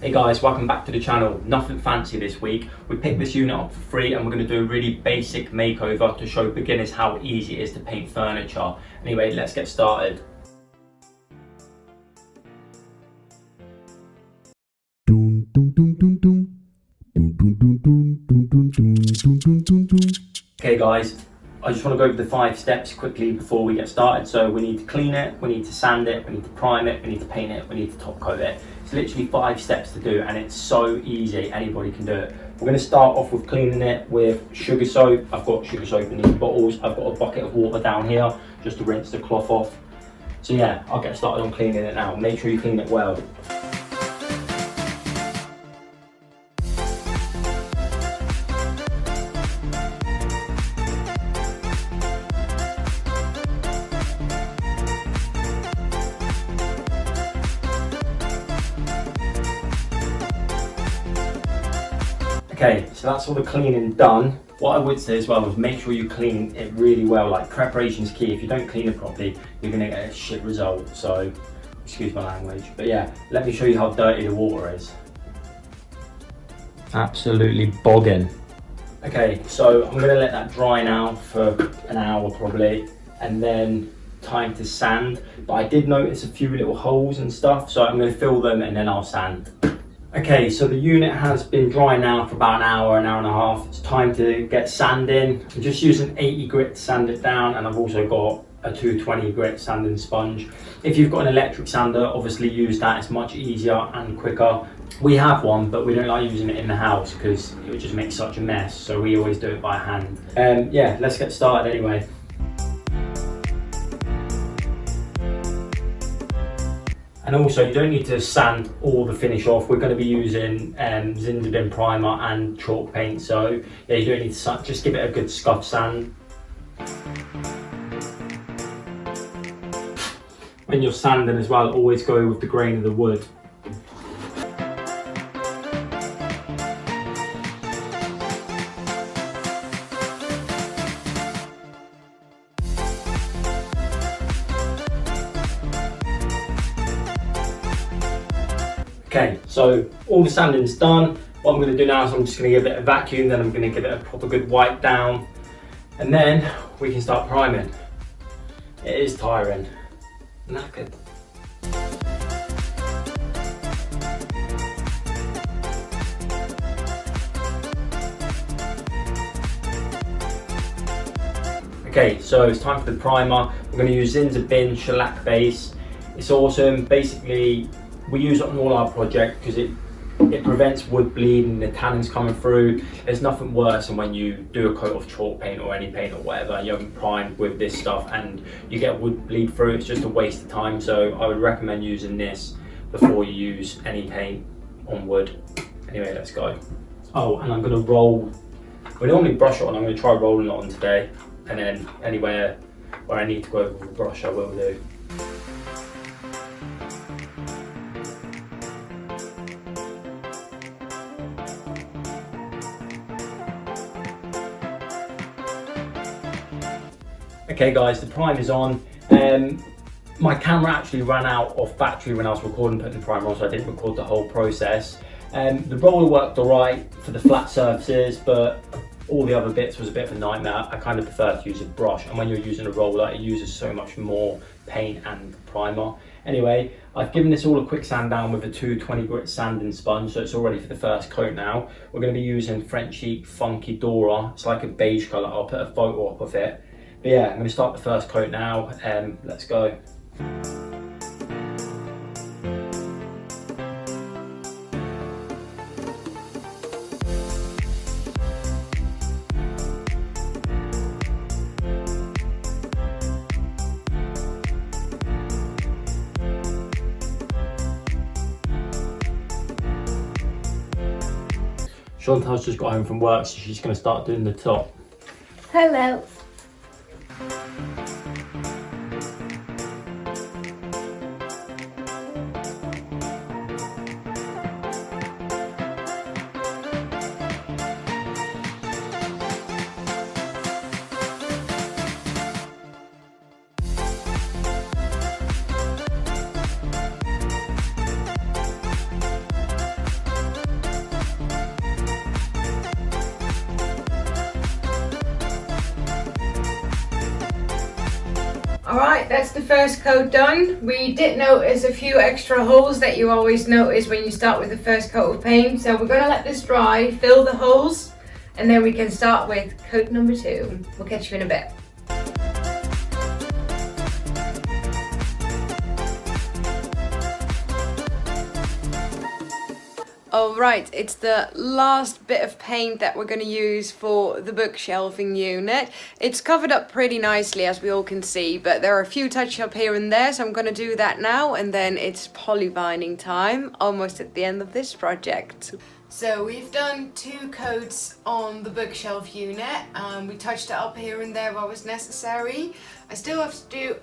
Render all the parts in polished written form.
Hey guys, welcome back to the channel. Nothing fancy this week. We picked this unit up for free and we're going to do a really basic makeover to show beginners how easy it is to paint furniture. Anyway, let's get started. Okay guys, I just want to go over the 5 steps quickly before we get started. So we need to clean it, we need to sand it, we need to prime it, we need to paint it, we need to top coat it. It's literally 5 steps to do and it's so easy, anybody can do it. We're going to start off with cleaning it with sugar soap. I've got sugar soap in these bottles. I've got a bucket of water down here just to rinse the cloth off. So yeah, I'll get started on cleaning it now. Make sure you clean it well. Okay, so that's all the cleaning done. What I would say as well is make sure you clean it really well. Like, preparation's key. If you don't clean it properly, you're gonna get a shit result. So, excuse my language. But yeah, let me show you how dirty the water is. Absolutely bogging. Okay, so I'm gonna let that dry now for an hour probably, and then time to sand. But I did notice a few little holes and stuff, so I'm gonna fill them and then I'll sand. Okay, so the unit has been dry now for about an hour and a half. It's time to get sand in. I'm just using 80 grit to sand it down, and I've also got a 220 grit sanding sponge. If you've got an electric sander, obviously use that. It's much easier and quicker. We have one, but we don't like using it in the house because it would just make such a mess. So we always do it by hand. Yeah, let's get started anyway. And also, you don't need to sand all the finish off. We're going to be using Zinderbin primer and chalk paint, so yeah, you don't need to just give it a good scuff sand. When you're sanding as well, always go with the grain of the wood. Okay, so all the sanding's done. What I'm going to do now is I'm just going to give it a vacuum, then I'm going to give it a proper good wipe down, and then we can start priming. It is tiring. Knackered. Okay, so it's time for the primer. We're going to use Zinderbin shellac base. It's awesome. Basically, we use it on all our projects because it prevents wood bleeding, the tannins coming through. There's nothing worse than when you do a coat of chalk paint or any paint or whatever, you haven't primed with this stuff and you get wood bleed through. It's just a waste of time. So I would recommend using this before you use any paint on wood. Anyway, let's go. Oh, and I'm gonna roll. We normally brush it on. I'm gonna try rolling it on today, and then anywhere where I need to go over with the brush, I will do. Okay guys, the prime is on. My camera actually ran out of battery when I was recording, putting the primer on, so I didn't record the whole process. The roller worked alright for the flat surfaces, but all the other bits was a bit of a nightmare. I kind of prefer to use a brush, and when you're using a roller, it uses so much more paint and primer. Anyway, I've given this all a quick sand down with a 220 grit sanding sponge, so it's all ready for the first coat now. We're going to be using French Chic Funky Dora. It's like a beige colour. I'll put a photo up of it. But yeah, I'm going to start the first coat now. Let's go. Chantal's just got home from work, so she's going to start doing the top. Hello. Alright, that's the first coat done. We did notice a few extra holes that you always notice when you start with the first coat of paint. So we're going to let this dry, fill the holes, and then we can start with coat number 2. We'll catch you in a bit. Alright, it's the last bit of paint that we're going to use for the bookshelving unit. It's covered up pretty nicely as we all can see, but there are a few touch up here and there, so I'm going to do that now, and then it's polyvinyl time, almost at the end of this project. So we've done 2 coats on the bookshelf unit. We touched it up here and there where was necessary. I still have to do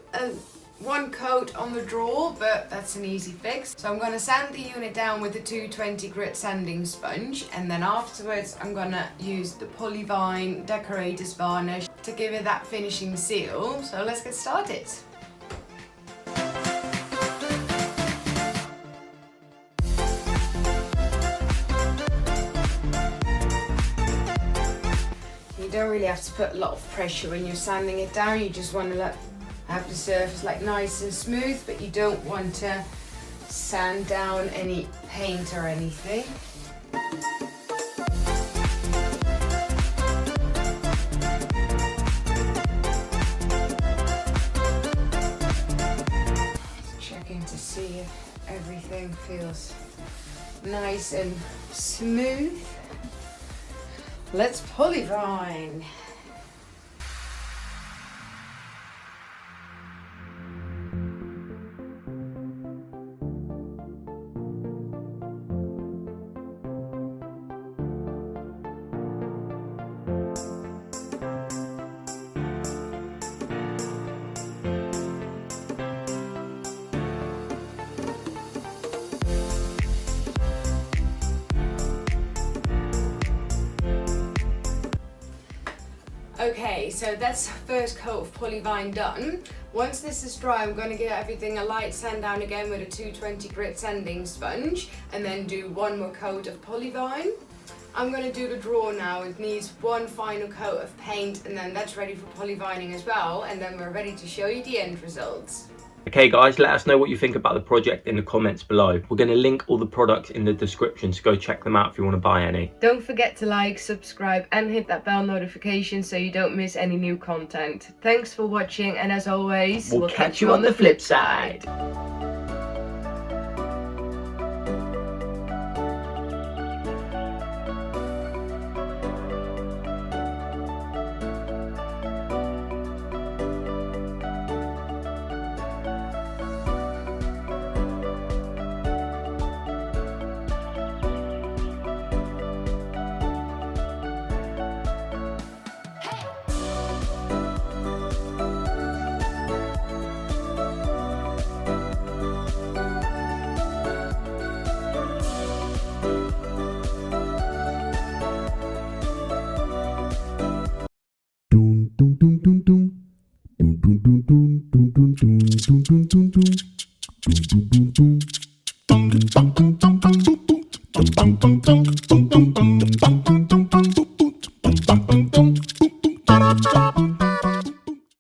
one coat on the drawer, but that's an easy fix. So I'm going to sand the unit down with the 220 grit sanding sponge, and then afterwards I'm going to use the polyvinyl decorator's varnish to give it that finishing seal. So let's get started. You don't really have to put a lot of pressure when you're sanding it down. You just want to have the surface like nice and smooth, but you don't want to sand down any paint or anything. Just checking to see if everything feels nice and smooth. Let's polyvinyl. Okay, so that's first coat of polyvinyl done. Once this is dry, I'm going to give everything a light sand down again with a 220 grit sanding sponge, and then do one more coat of polyvinyl. I'm going to do the drawer now. It needs one final coat of paint, and then that's ready for polyvinyling as well, and then we're ready to show you the end results. Okay guys, let us know what you think about the project in the comments below. We're going to link all the products in the description, so go check them out if you want to buy any. Don't forget to like, subscribe and hit that bell notification so you don't miss any new content. Thanks for watching, and as always, we'll catch you on the flip side. Dun dun dun dun dun dun dun dun dun dun dun dun dun dun dun.